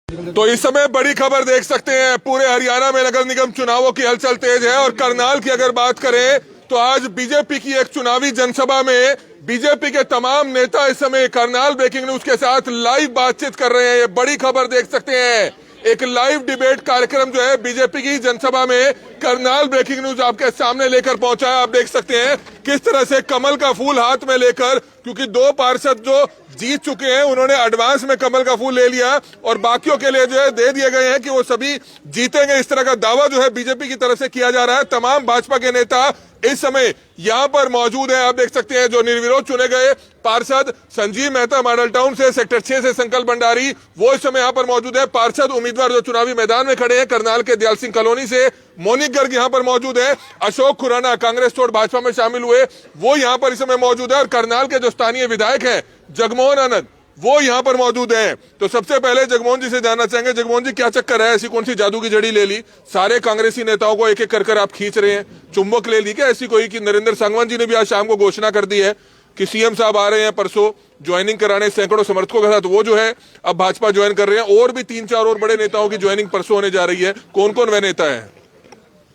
तो इस समय बड़ी खबर देख सकते हैं, पूरे हरियाणा में नगर निगम चुनावों की हलचल तेज है। और करनाल की अगर बात करें तो आज बीजेपी की एक चुनावी जनसभा में बीजेपी के तमाम नेता इस समय करनाल ब्रेकिंग न्यूज के साथ लाइव बातचीत कर रहे हैं। ये बड़ी खबर देख सकते हैं, एक लाइव डिबेट कार्यक्रम जो है बीजेपी की जनसभा में करनाल ब्रेकिंग न्यूज आपके सामने लेकर पहुंचा है। आप देख सकते हैं किस तरह से कमल का फूल हाथ में लेकर, क्योंकि दो पार्षद जो जीत चुके हैं उन्होंने एडवांस में कमल का फूल ले लिया और बाकियों के लिए जो है दे दिए गए हैं कि वो सभी जीतेंगे। इस तरह का दावा जो है बीजेपी की तरफ से किया जा रहा है। तमाम भाजपा के नेता इस समय यहां पर मौजूद हैं। आप देख सकते हैं जो निर्विरोध चुने गए पार्षद संजीव मेहता मॉडल टाउन से, सेक्टर 6 से संकल्प भंडारी, वो इस समय यहां पर मौजूद है। पार्षद उम्मीदवार जो चुनावी मैदान में खड़े हैं करनाल के दयाल सिंह कॉलोनी से मोनिक गर्ग यहां पर मौजूद है। अशोक खुराना कांग्रेस छोड़ भाजपा में शामिल हुए, वो यहां पर इस समय मौजूद है। और करनाल के जो स्थानीय विधायक हैं जगमोहन आनंद, वो यहां पर मौजूद हैं। तो सबसे पहले जगमोहन जी से जानना चाहेंगे, जगमोहन जी क्या चक्कर है, ऐसी कौन सी जादू की जड़ी ले ली, सारे कांग्रेसी नेताओं को एक एक कर आप खींच रहे हैं, चुंबक ले ली क्या ऐसी कोई? कि नरेंद्र सांगवान जी ने भी आज शाम को घोषणा कर दी है कि सीएम साहब आ रहे हैं परसों ज्वाइनिंग कराने सैकड़ों समर्थकों के साथ, वो जो है अब भाजपा ज्वाइन कर रहे हैं। और भी 3-4 और बड़े नेताओं की ज्वाइनिंग परसों होने जा रही है। कौन कौन वह नेता है?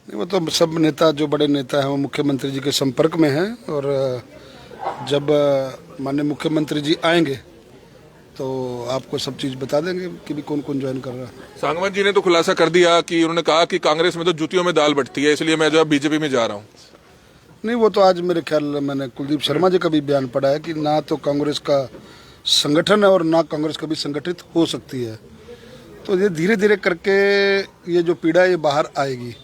वो तो सब नेता जो बड़े नेता हैं वो मुख्यमंत्री जी के संपर्क में हैं। और जब माननीय मुख्यमंत्री जी आएंगे तो आपको सब चीज बता देंगे कि भी कौन कौन ज्वाइन कर रहा है। सांगवान जी ने तो खुलासा कर दिया कि उन्होंने कहा कि कांग्रेस में तो जूतियों में दाल बटती है, इसलिए मैं जो है बीजेपी में जा रहा हूँ। नहीं, वो तो आज मेरे ख्याल मैंने कुलदीप शर्मा जी का भी बयान पढ़ा है कि ना तो कांग्रेस का संगठन है और ना कांग्रेस कभी संगठित हो सकती है। तो ये धीरे धीरे करके ये जो पीड़ा है ये बाहर आएगी।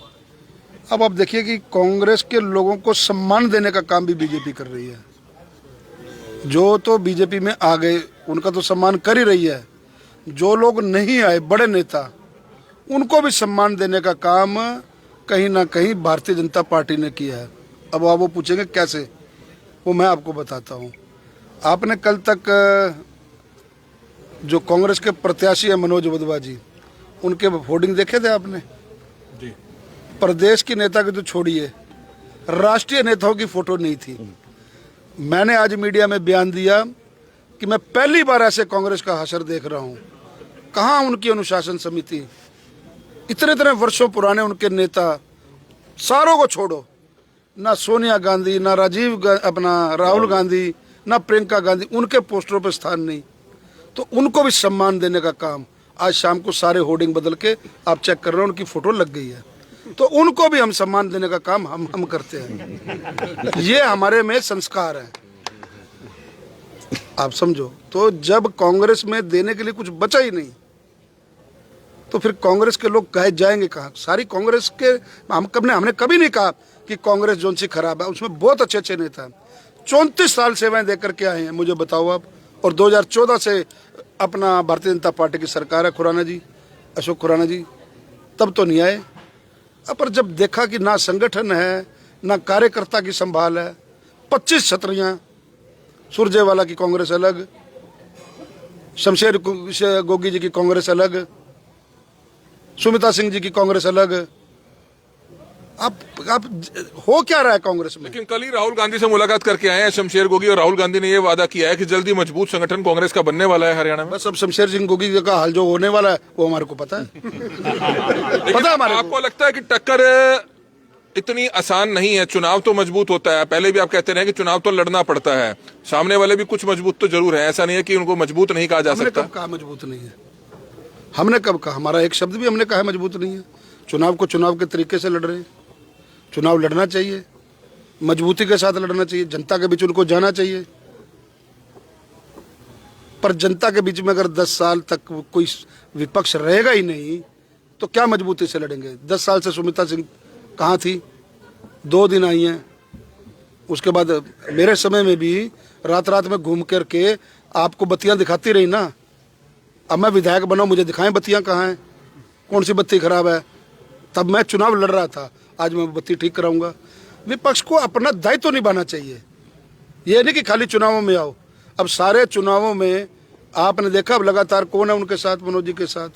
अब आप देखिए कि कांग्रेस के लोगों को सम्मान देने का काम भी बीजेपी कर रही है। जो तो बीजेपी में आ गए उनका तो सम्मान कर ही रही है, जो लोग नहीं आए बड़े नेता उनको भी सम्मान देने का काम कहीं ना कहीं भारतीय जनता पार्टी ने किया है। अब आप वो पूछेंगे कैसे, वो मैं आपको बताता हूँ। आपने कल तक जो कांग्रेस के प्रत्याशी है मनोज वधवा जी, उनके होर्डिंग देखे थे आपने? जी। प्रदेश की नेता की तो छोड़िए, राष्ट्रीय नेताओं की फोटो नहीं थी। मैंने आज मीडिया में बयान दिया कि मैं पहली बार ऐसे कांग्रेस का हशर देख रहा हूं। कहां उनकी अनुशासन समिति? इतने वर्षों पुराने उनके नेता सारों को छोड़ो, ना सोनिया गांधी, ना राहुल गांधी, ना प्रियंका गांधी, उनके पोस्टरों पर स्थान नहीं। तो उनको भी सम्मान देने का काम आज शाम को सारे होर्डिंग बदल के आप चेक कर रहे हो, उनकी फोटो लग गई है। तो उनको भी हम सम्मान देने का काम हम करते हैं। ये हमारे में संस्कार है, आप समझो। तो जब कांग्रेस में देने के लिए कुछ बचा ही नहीं तो फिर कांग्रेस के लोग कहे जाएंगे कहाँ? सारी कांग्रेस के हमने कभी नहीं कहा कि कांग्रेस जोन सी खराब है, उसमें बहुत अच्छे अच्छे नेता हैं। 34 साल सेवाएं देकर के आए हैं, मुझे बताओ आप। और 2014 से अपना भारतीय जनता पार्टी की सरकार है, खुराना जी, अशोक खुराना जी, तब तो नहीं आए। पर जब देखा कि ना संगठन है ना कार्यकर्ता की संभाल है, 25 छतरियां, सुरजेवाला की कांग्रेस अलग, शमशेर गोगी जी की कांग्रेस अलग, सुमिता सिंह जी की कांग्रेस अलग। आप हो क्या रहा है कांग्रेस में? लेकिन कल ही राहुल गांधी से मुलाकात करके आए हैं शमशेर गोगी, और राहुल गांधी ने यह वादा किया है कि जल्दी मजबूत संगठन कांग्रेस का बनने वाला है हरियाणा में। बस अब शमशेर सिंह गोगी का हाल जो होने वाला है वो हमारे को पता है। पता है हमारे आपको लगता है कि टक्कर इतनी आसान नहीं है? चुनाव तो मजबूत होता है, पहले भी आप कहते रहे कि चुनाव तो लड़ना पड़ता है, सामने वाले भी कुछ मजबूत तो जरूर है, ऐसा नहीं है कि उनको मजबूत नहीं कहा जा सकता। कब कहा मजबूत नहीं है? हमने कब कहा? हमारा एक शब्द भी हमने कहा मजबूत नहीं है। चुनाव को चुनाव के तरीके से लड़ रहे हैं। चुनाव लड़ना चाहिए, मजबूती के साथ लड़ना चाहिए, जनता के बीच उनको जाना चाहिए। पर जनता के बीच में अगर 10 साल तक कोई विपक्ष रहेगा ही नहीं तो क्या मजबूती से लड़ेंगे? 10 साल से सुमिता सिंह कहाँ थी? 2 दिन आई हैं। उसके बाद मेरे समय में भी रात रात में घूम कर के आपको बत्तियां दिखाती रही ना। अब मैं विधायक बना, मुझे दिखाएं बत्तियां कहाँ हैं, कौन सी बत्ती खराब है। तब मैं चुनाव लड़ रहा था, आज मैं बत्ती ठीक कराऊंगा। विपक्ष को अपना दायित्व निभाना चाहिए, ये नहीं कि खाली चुनावों में आओ। अब सारे चुनावों में आपने देखा अब लगातार कौन है उनके साथ, मनोज जी के साथ।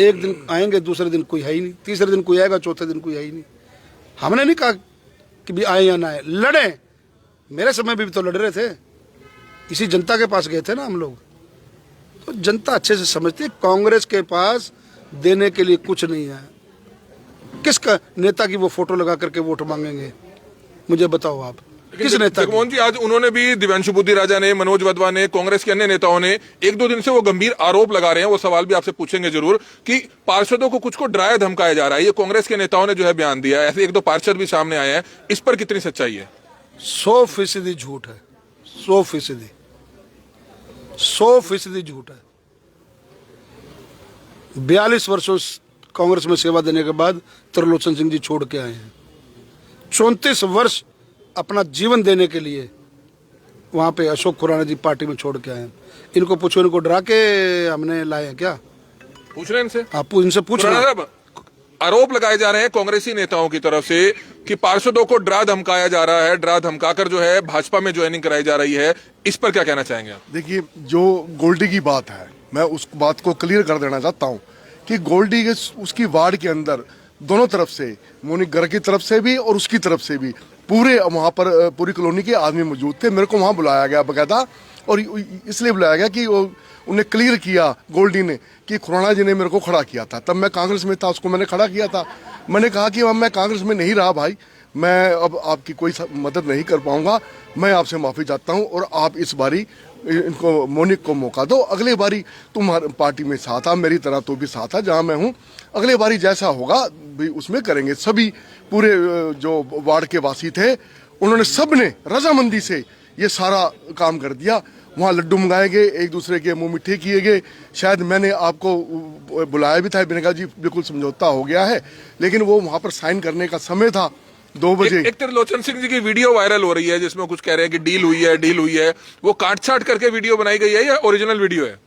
एक दिन आएंगे, दूसरे दिन कोई है ही नहीं, तीसरे दिन कोई आएगा, चौथे दिन कोई है ही नहीं। हमने नहीं कहा कि भी आए या ना आए, लड़े। मेरे समय भी तो लड़ रहे थे, इसी जनता के पास गए थे ना हम लोग। तो जनता अच्छे से समझती है कांग्रेस के पास देने के लिए कुछ नहीं है। किसका नेता की वो फोटो लगा करके वोट मांगेंगे, मुझे बताओ आप, किस नेता की? जगमोहन जी, आज उन्होंने भी, दिव्यांशु बुद्धि राजा ने, मनोज वधवा ने, कांग्रेस के अन्य नेताओं ने एक दो दिन से वो गंभीर आरोप लगा रहे हैं, वो सवाल भी आपसे पूछेंगे जरूर, कि पार्षदों को कुछ को डराया धमकाया जा रहा है। ये कांग्रेस के नेताओं ने जो है बयान दिया है, ऐसे एक दो पार्षद भी सामने आए हैं, इस पर कितनी सच्चाई है? 100% झूठ है, 100% झूठ है। 42 वर्षों कांग्रेस में सेवा देने के बाद त्रिलोचन सिंह जी छोड़ के आए हैं। 34 वर्ष अपना जीवन देने के लिए वहां पे अशोक खुराना जी पार्टी में छोड़ के आए हैं। इनको पूछो, इनको डरा के हमने लाए हैं क्या? पूछ रहे हैं इनसे, आप इनसे पूछ रहे हैं। आरोप लगाए जा रहे हैं कांग्रेसी नेताओं की तरफ से कि पार्षदों को डरा धमकाया जा रहा है, डरा धमकाकर जो है भाजपा में ज्वाइनिंग कराई जा रही है। इस पर क्या कहना चाहेंगे आप? देखिए, जो गोल्डी की बात है, मैं उस बात को क्लियर कर देना चाहता हूं कि गोल्डी के उसकी वार्ड के अंदर दोनों तरफ से, मोनिक घर की तरफ से भी और उसकी तरफ से भी, पूरे वहां पर पूरी कॉलोनी के आदमी मौजूद थे। मेरे को वहां बुलाया गया बकायदा, और इसलिए बुलाया गया कि उन्हें क्लियर किया गोल्डी ने कि खुराना जी ने मेरे को खड़ा किया था। तब मैं कांग्रेस में था, उसको मैंने खड़ा किया था। मैंने कहा कि अब मैं कांग्रेस में नहीं रहा भाई, मैं अब आपकी कोई मदद नहीं कर पाऊंगा, मैं आपसे माफी चाहता हूं, और आप इस बारी इनको, मोनिक को मौका दो। अगली बारी तुम पार्टी में साथ आ, मेरी तरह तो भी साथ आ जहां मैं हूं। अगली बारी जैसा होगा भी उसमें करेंगे। सभी पूरे जो वार्ड के वासी थे, उन्होंने सब ने रजामंदी से ये सारा काम कर दिया। वहाँ लड्डू मंगाए गए, एक दूसरे के मुंह मिठे किए गए। शायद मैंने आपको बुलाया भी था, मैंने कहा जी बिल्कुल समझौता हो गया है, लेकिन वो वहाँ पर साइन करने का समय था 2 बजे। एक त्रिलोचन सिंह जी की वीडियो वायरल हो रही है जिसमें कुछ कह रहे हैं कि डील हुई है। वो काट छाट करके वीडियो बनाई गई है या ओरिजिनल वीडियो है?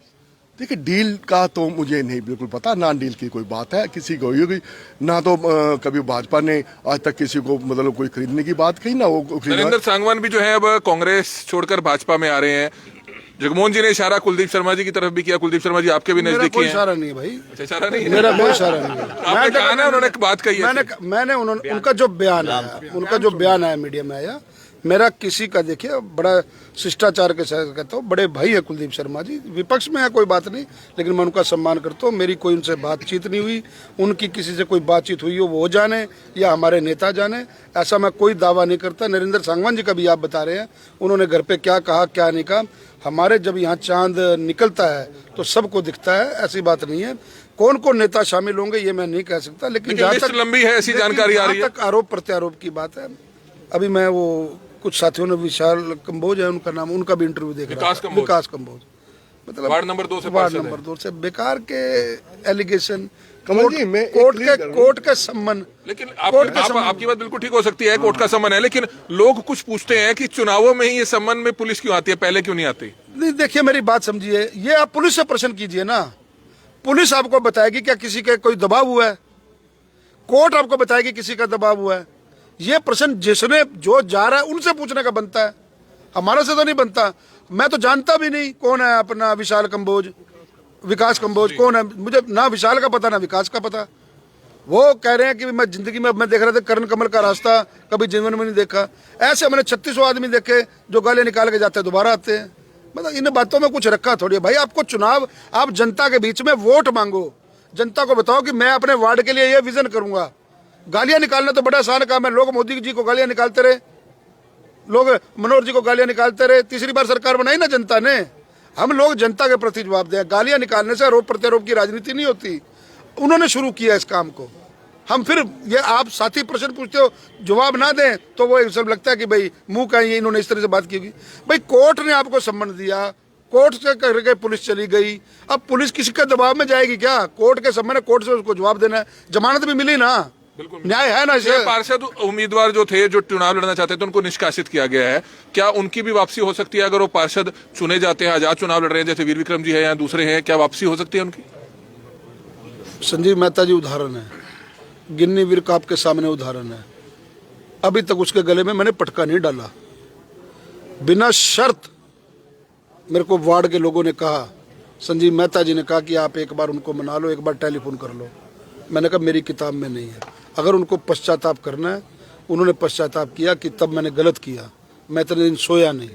देखिए, डील का तो मुझे नहीं बिल्कुल पता, ना डील की कोई बात है किसी को होगी, ना तो कभी भाजपा ने आज तक किसी को मतलब कोई खरीदने की बात कही, ना वो नरेंद्र सांगवान भी जो है अब कांग्रेस छोड़कर भाजपा में आ रहे हैं। जगमोहन जी ने इशारा कुलदीप शर्मा जी की तरफ भी किया। कुलदीप शर्मा जी आपके भी नजदीकी हैं। कोई इशारा नहीं है भाई, अच्छा, इशारा नहीं है, मेरा कोई इशारा नहीं है। आपने कहा ना, उन्होंने बात कही है। मैंने उनका जो बयान आया मीडिया में आया, मेरा किसी का, देखिए बड़ा शिष्टाचार के साथ कहता हूँ, बड़े भाई है कुलदीप शर्मा जी, विपक्ष में है कोई बात नहीं, लेकिन मैं उनका सम्मान करता हूँ। मेरी कोई उनसे बातचीत नहीं हुई, उनकी किसी से कोई बातचीत हुई हो वो जाने या हमारे नेता जाने, ऐसा मैं कोई दावा नहीं करता। नरेंद्र सांगवान जी का भी आप बता रहे हैं, उन्होंने घर पे क्या कहा क्या नहीं कहा। हमारे जब यहाँ चांद निकलता है तो सबको दिखता है, ऐसी बात नहीं है। कौन कौन नेता शामिल होंगे ये मैं नहीं कह सकता, लेकिन जहाँ तक लंबी है, ऐसी जानकारी आ रही है। आरोप प्रत्यारोप की बात है, अभी मैं वो कुछ साथियों ने, विशाल कंबोज है उनका नाम, उनका भी इंटरव्यू देख रहा है, विकास कंबोज, मतलब वार्ड नंबर 2 से, वार्ड नंबर 2 से बेकार के एलिगेशन, कमल जी, मैं कोर्ट के सम्मन। लेकिन आपकी बात बिल्कुल ठीक हो सकती है, कोर्ट का सम्मन है, लेकिन लोग कुछ पूछते हैं कि चुनावों में ही ये सम्मन में पुलिस क्यों आती है, पहले क्यों नहीं आती? नहीं, देखिए मेरी बात समझिए, ये आप पुलिस से प्रश्न कीजिए ना, पुलिस आपको बताएगी क्या किसी का कोई दबाव हुआ है, कोर्ट आपको बताएगी किसी का दबाव हुआ है। ये प्रश्न जिसने जो जा रहा है उनसे पूछने का बनता है, हमारे से तो नहीं बनता। मैं तो जानता भी नहीं कौन है अपना विशाल कंबोज, विकास कंबोज कौन है, मुझे ना विशाल का पता ना विकास का पता। वो कह रहे हैं कि मैं जिंदगी में, मैं देख रहा था करण कमल का रास्ता, कभी जीवन में नहीं देखा। ऐसे मैंने 3600 आदमी देखे जो गाले निकाल के जाते हैं दोबारा आते हैं। मतलब इन बातों में कुछ रखा थोड़ी है भाई। आपको चुनाव, आप जनता के बीच में वोट मांगो, जनता को बताओ कि मैं अपने वार्ड के लिए ये विजन करूंगा। गालियां निकालना तो बड़ा आसान काम है, लोग मोदी जी को गालियां निकालते रहे, लोग मनोहर जी को गालियां निकालते रहे, तीसरी बार सरकार बनाई ना जनता ने। हम लोग जनता के प्रति जवाब दें, गालियां निकालने से आरोप प्रत्यारोप की राजनीति नहीं होती। उन्होंने शुरू किया इस काम को, हम फिर ये आप साथी प्रश्न पूछते हो जवाब ना दें तो वो सब लगता है कि भाई मुंह का ये इन्होंने इस तरह से बात की होगी। भाई कोर्ट ने आपको सम्मन दिया, कोर्ट से करके पुलिस चली गई, अब पुलिस किसी के दबाव में जाएगी क्या? कोर्ट के सम्मन है, कोर्ट से उसको जवाब देना है, जमानत भी मिली ना, न्याय है ना। इसे पार्षद उम्मीदवार जो थे, जो चुनाव लड़ना चाहते थे, उनको निष्कासित किया गया है, क्या उनकी भी वापसी हो सकती है? अगर वो पार्षद चुने जाते हैं, आजाद चुनाव लड़ रहे हैं, जैसे वीर विक्रम जी है या दूसरे हैं, क्या वापसी हो सकती है उनकी? संजीव मेहता जी उदाहरण है, गिन्नी वीर का आपके सामने उदाहरण है। अभी तक उसके गले में मैंने पटका नहीं डाला, बिना शर्त मेरे को वार्ड के लोगों ने कहा, संजीव मेहता जी ने कहा कि आप एक बार उनको मना लो, एक बार टेलीफोन कर लो। मैंने कहा मेरी किताब में नहीं है। अगर उनको पश्चाताप करना है, उन्होंने पश्चाताप किया कि तब मैंने गलत किया, मैं इतने दिन सोया नहीं,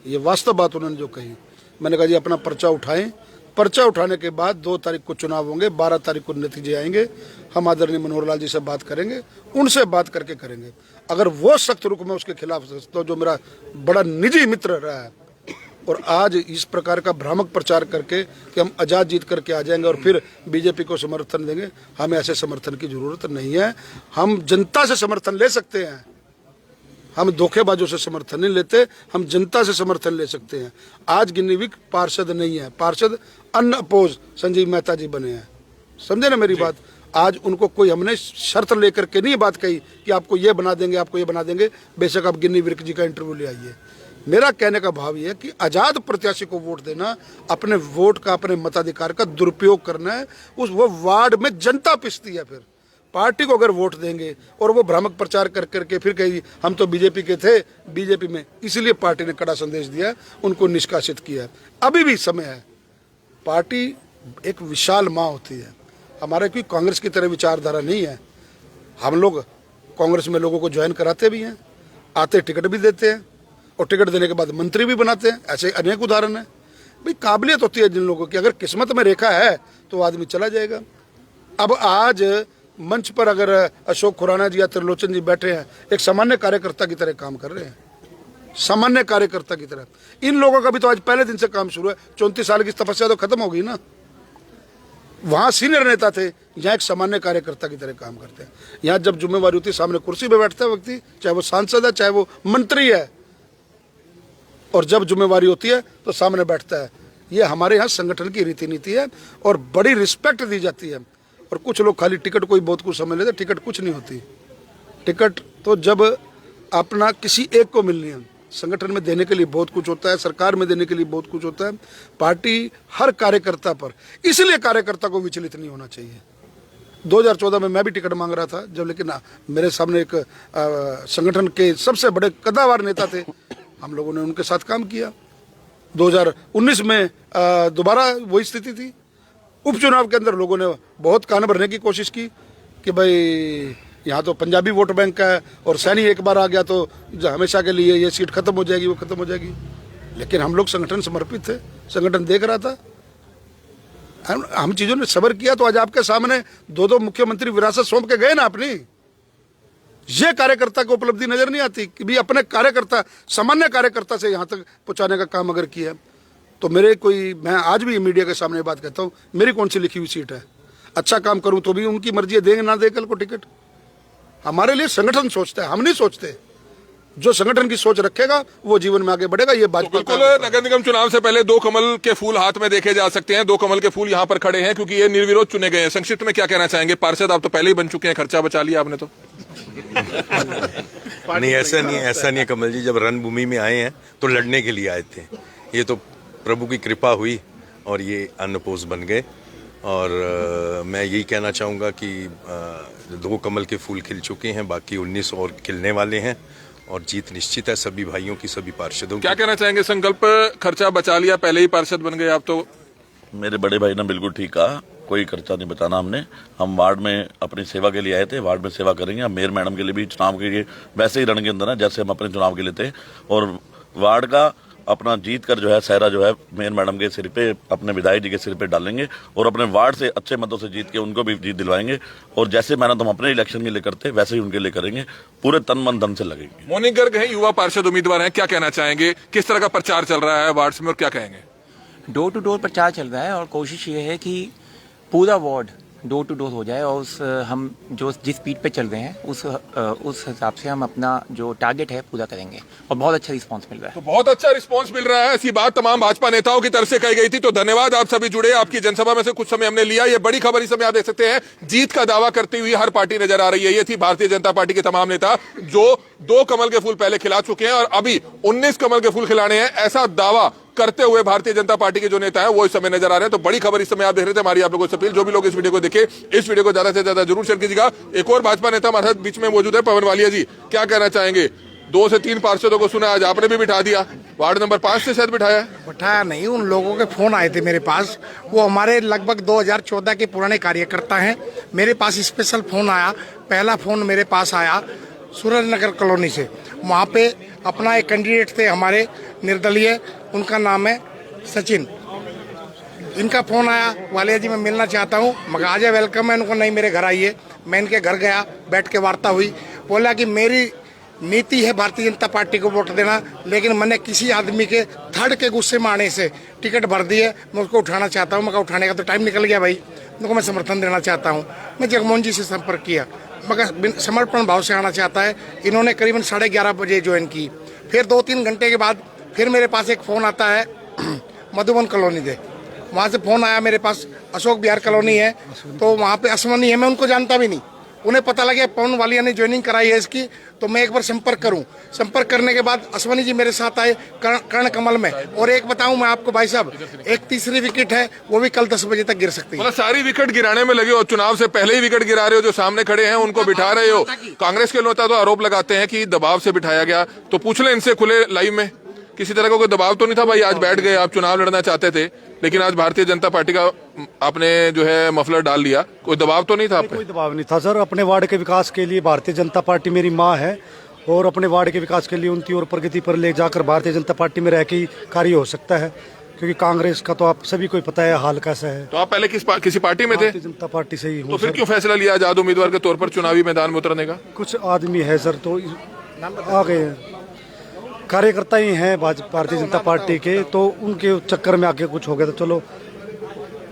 ये वास्तव बात उन्होंने जो कही। मैंने कहा जी अपना पर्चा उठाएं, पर्चा उठाने के बाद 2 तारीख को चुनाव होंगे, 12 तारीख को नतीजे आएंगे। हम आदरणीय मनोहर लाल जी से बात करेंगे, उनसे बात करके करेंगे। अगर वो सख्त रुख में उसके खिलाफ तो जो मेरा बड़ा निजी मित्र रहा है, और आज इस प्रकार का भ्रामक प्रचार करके कि हम आज़ाद जीत करके आ जाएंगे और फिर बीजेपी को समर्थन देंगे, हमें ऐसे समर्थन की जरूरत नहीं है। हम जनता से समर्थन ले सकते हैं, हम धोखेबाजों से समर्थन नहीं लेते, हम जनता से समर्थन ले सकते हैं। आज गिन्नीविक पार्षद नहीं है, पार्षद अनअपोज संजीव मेहता जी बने हैं, समझे ना मेरी बात। आज उनको कोई हमने शर्त लेकर के नहीं बात कही कि आपको ये बना देंगे, आपको ये बना देंगे। बेशक आप गिन्नी विर्क जी का इंटरव्यू ले आइए। मेरा कहने का भाव ये है कि आज़ाद प्रत्याशी को वोट देना, अपने वोट का, अपने मताधिकार का दुरुपयोग करना है। उस वो वार्ड में जनता पिसती है, फिर पार्टी को अगर वोट देंगे और वो भ्रामक प्रचार कर करके फिर कहेगी हम तो बीजेपी के थे, बीजेपी में, इसलिए पार्टी ने कड़ा संदेश दिया, उनको निष्कासित किया। अभी भी समय है, पार्टी एक विशाल माँ होती है, हमारे कोई कांग्रेस की तरह विचारधारा नहीं है। हम लोग कांग्रेस में लोगों को ज्वाइन कराते भी हैं, आते टिकट भी देते हैं और टिकट देने के बाद मंत्री भी बनाते हैं। ऐसे अनेक उदाहरण हैं। भाई काबिलियत होती है जिन लोगों की, अगर किस्मत में रेखा है तो आदमी चला जाएगा। अब आज मंच पर अगर अशोक खुराना जी या त्रिलोचन जी बैठे हैं, एक सामान्य कार्यकर्ता की तरह काम कर रहे हैं, सामान्य कार्यकर्ता की तरह। इन लोगों का भी तो आज पहले दिन से काम शुरू है। 34 साल की तपस्या तो खत्म हो गई ना। वहां सीनियर नेता थे, यहाँ एक सामान्य कार्यकर्ता की तरह काम करते हैं। यहाँ जब जिम्मेवारी होती है, सामने कुर्सी पे बैठता है व्यक्ति, चाहे वो सांसद है, चाहे वो मंत्री है, और जब जिम्मेवारी होती है तो सामने बैठता है। ये हमारे यहाँ संगठन की रीति नीति है और बड़ी रिस्पेक्ट दी जाती है। और कुछ लोग खाली टिकट कोई बहुत कुछ समझ लेते, टिकट कुछ नहीं होती। टिकट तो जब अपना किसी एक को मिलनी है, संगठन में देने के लिए बहुत कुछ होता है, सरकार में देने के लिए बहुत कुछ होता है। पार्टी हर कार्यकर्ता पर, इसलिए कार्यकर्ता को विचलित नहीं होना चाहिए। 2014 में मैं भी टिकट मांग रहा था जब, लेकिन मेरे सामने एक संगठन के सबसे बड़े कद्दावर नेता थे, हम लोगों ने उनके साथ काम किया। 2019 में दोबारा वही स्थिति थी। उपचुनाव के अंदर लोगों ने बहुत कान भरने की कोशिश की कि भाई यहाँ तो पंजाबी वोट बैंक है और सैनी एक बार आ गया तो हमेशा के लिए ये सीट खत्म हो जाएगी, वो खत्म हो जाएगी। लेकिन हम लोग संगठन समर्पित थे, संगठन देख रहा था, हम चीज़ों ने सब्र किया। तो आज आपके सामने 2 मुख्यमंत्री विरासत सौंप के गए ना अपनी। ये कार्यकर्ता को उपलब्धि नजर नहीं आती कि भी अपने कार्यकर्ता, सामान्य कार्यकर्ता से यहाँ तक पहुँचाने का काम अगर किया। तो मैं आज भी मीडिया के सामने बात कहता हूँ, मेरी कौन सी लिखी हुई सीट है? अच्छा काम करूँ तो भी उनकी मर्जी है, देंगे ना दे कल को टिकट। हमारे लिए संगठन सोचता है, हम नहीं सोचते। जो संगठन की सोच रखेगा वो जीवन में आगे बढ़ेगा। ये बात तो बिल्कुल नगर निगम चुनाव से पहले 2 कमल के फूल हाथ में देखे जा सकते हैं। 2 कमल के फूल यहाँ पर खड़े हैं क्योंकि ये निर्विरोध चुने गए हैं। संक्षिप्त में क्या कहना चाहेंगे? पार्षद आप तो पहले ही बन चुके हैं, खर्चा बचा लिया आपने तो। नहीं, ऐसा नहीं है कमल जी। जब रणभूमि में आए हैं तो लड़ने के लिए आए थे। ये तो प्रभु की कृपा हुई और ये अनपोज बन गए। और मैं यही कहना चाहूँगा कि 2 कमल के फूल खिल चुके हैं, बाकी 19 और खिलने वाले हैं और जीत निश्चित है सभी भाइयों की, सभी पार्षदों की। क्या कहना चाहेंगे? संकल्प खर्चा बचा लिया, पहले ही पार्षद बन गए आप तो। मेरे बड़े भाई ने बिल्कुल ठीक कहा, कोई खर्चा नहीं बचाना हमने। हम वार्ड में अपनी सेवा के लिए आए थे, वार्ड में सेवा करेंगे। हम मेयर मैडम के लिए भी चुनाव के लिए वैसे ही रण के अंदर है जैसे हम अपने चुनाव के लिए थे। और वार्ड का अपना जीत कर जो है सहरा जो है मेयर मैडम के सिर पे, अपने विधायक जी के सिर पे डालेंगे और अपने वार्ड से अच्छे मतों से जीत के उनको भी जीत दिलवाएंगे। और जैसे मेहनत हम अपने इलेक्शन के लिए करते वैसे ही उनके लिए करेंगे, पूरे तन मन धन से लगेंगे। मोनिक गर्ग हैं, युवा पार्षद उम्मीदवार हैं, क्या कहना चाहेंगे? किस तरह का प्रचार चल रहा है वार्ड में और क्या कहेंगे? डोर टू डोर प्रचार चल रहा है और कोशिश ये है कि पूरा वार्ड डोर टू डोर हो जाए और हम जिस स्पीड पे चल रहे हैं उस हिसाब से हम अपना जो टारगेट है पूरा करेंगे और बहुत अच्छा रिस्पांस मिल रहा है। तो बहुत अच्छा रिस्पांस मिल रहा है, ऐसी बात तमाम भाजपा नेताओं की तरफ से कही गई थी। तो धन्यवाद, आप सभी जुड़े, आपकी जनसभा में से कुछ समय हमने लिया। ये बड़ी खबर इस समय आप देख सकते हैं, जीत का दावा करती हुई हर पार्टी नजर आ रही है। ये थी भारतीय जनता पार्टी के तमाम नेता जो 2 कमल के फूल पहले खिला चुके हैं और अभी 19 कमल के फूल खिलाने हैं, ऐसा दावा करते हुए भारतीय जनता पार्टी के जो नेता है वो इस समय नजर आ रहे हैं। तो बड़ी खबर इस समय आप देख रहे थे। हमारी आप लोगों से अपील, जो भी लोग इस वीडियो को देखे, इस वीडियो को ज्यादा से ज्यादा जरूर शेयर कीजिएगा। एक और भाजपा नेता हमारे साथ बीच में मौजूद है, पवन वालिया जी, क्या कहना चाहेंगे? 2 से 3 पार्षदों को सुना, आज आपने भी बिठा दिया, वार्ड नंबर 5 से शायद बिठाया है। बिठाया नहीं, उन लोगों के फोन आए थे मेरे पास, वो हमारे लगभग 2014 के पुराने कार्यकर्ता हैं। मेरे पास स्पेशल फोन आया, पहला फोन मेरे पास आया सूरज नगर कॉलोनी से। वहाँ पे अपना एक कैंडिडेट थे हमारे निर्दलीय, उनका नाम है सचिन, इनका फोन आया, वालिया जी मैं मिलना चाहता हूँ। मगर आ जाए, वेलकम है। उनको नहीं, मेरे घर आइए। मैं इनके घर गया, बैठ के वार्ता हुई। बोला कि मेरी नीति है भारतीय जनता पार्टी को वोट देना, लेकिन मैंने किसी आदमी के थर्ड के गुस्से में आने से टिकट भर दी है, मैं उसको उठाना चाहता हूँ। मगर उठाने का तो टाइम निकल गया भाई, उनको मैं समर्थन देना चाहता हूँ। मैं जगमोहन जी से संपर्क किया, मगर समर्पण भाव से आना चाहता है। इन्होंने करीबन 11:30 बजे ज्वाइन की। फिर 2-3 घंटे के बाद फिर मेरे पास एक फ़ोन आता है मधुबन कॉलोनी से। वहाँ से फ़ोन आया मेरे पास, अशोक विहार कॉलोनी है, तो वहाँ पे अश्वनी है, मैं उनको जानता भी नहीं। उन्हें पता लगे पवन वालिया ने ज्वाइनिंग कराई है इसकी, तो मैं एक बार संपर्क करूं। संपर्क करने के बाद अश्वनी जी मेरे साथ आए कर्ण कमल में। और एक बताऊं मैं आपको भाई साहब, एक तीसरी विकेट है, वो भी कल 10 बजे तक गिर सकती है। मतलब सारी विकेट गिराने में लगे हो, चुनाव से पहले ही विकेट गिरा रहे हो। जो सामने खड़े हैं उनको बिठा रहे हो। कांग्रेस के नेता तो आरोप लगाते हैं कि दबाव से बिठाया गया, तो पूछ ले इनसे खुले लाइव में, किसी तरह का कोई दबाव तो नहीं था भाई? आज बैठ गए, आप चुनाव लड़ना चाहते थे, लेकिन आज भारतीय जनता पार्टी का आपने जो है मफलर डाल लिया, कोई दबाव तो नहीं था आप पे? कोई दबाव नहीं था सर। अपने वार्ड के विकास के लिए भारतीय जनता पार्टी मेरी माँ है, और अपने वार्ड के विकास के लिए उनकी और प्रगति पर ले जाकर भारतीय जनता पार्टी में रह के ही कार्य हो सकता है, क्योंकि कांग्रेस का तो आप सभी को पता है हाल कैसा है। तो आप पहले किसी पार्टी में थे? भारतीय जनता पार्टी से ही हूँ। तो फिर क्यों फैसला लिया आजाद उम्मीदवार के तौर पर चुनावी मैदान में उतरने का? कुछ आदमी है सर, तो आ गए हैं, कार्यकर्ता ही हैं भारतीय जनता पार्टी के, तो उनके चक्कर में आके कुछ हो गया। तो चलो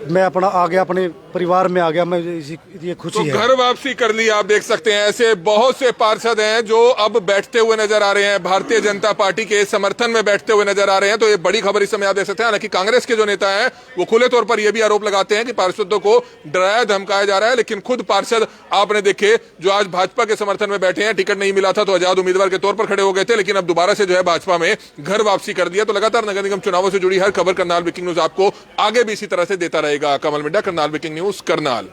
मैं अपना आ गया, अपने परिवार में आ गया, मैं ये खुशी तो है। घर वापसी कर ली। आप देख सकते हैं ऐसे बहुत से पार्षद हैं जो अब बैठते हुए नजर आ रहे हैं, भारतीय जनता पार्टी के समर्थन में बैठते हुए नजर आ रहे हैं। तो ये बड़ी खबर इस समय आप देख सकते हैं। हालांकि कांग्रेस के जो नेता हैं वो खुले तौर पर यह भी आरोप लगाते हैं कि पार्षदों को डराया धमकाया जा रहा है, लेकिन खुद पार्षद आपने देखे जो आज भाजपा के समर्थन में बैठे हैं। टिकट नहीं मिला था तो आजाद उम्मीदवार के तौर पर खड़े हो गए थे, लेकिन अब दोबारा से जो है भाजपा में घर वापसी कर दिया। तो लगातार नगर निगम चुनावों से जुड़ी हर खबर करनाल ब्रेकिंग न्यूज आपको आगे भी इसी तरह से देता रहेगा। कमल मिड्डा, करनाल ब्रेकिंग न्यूज, करनाल।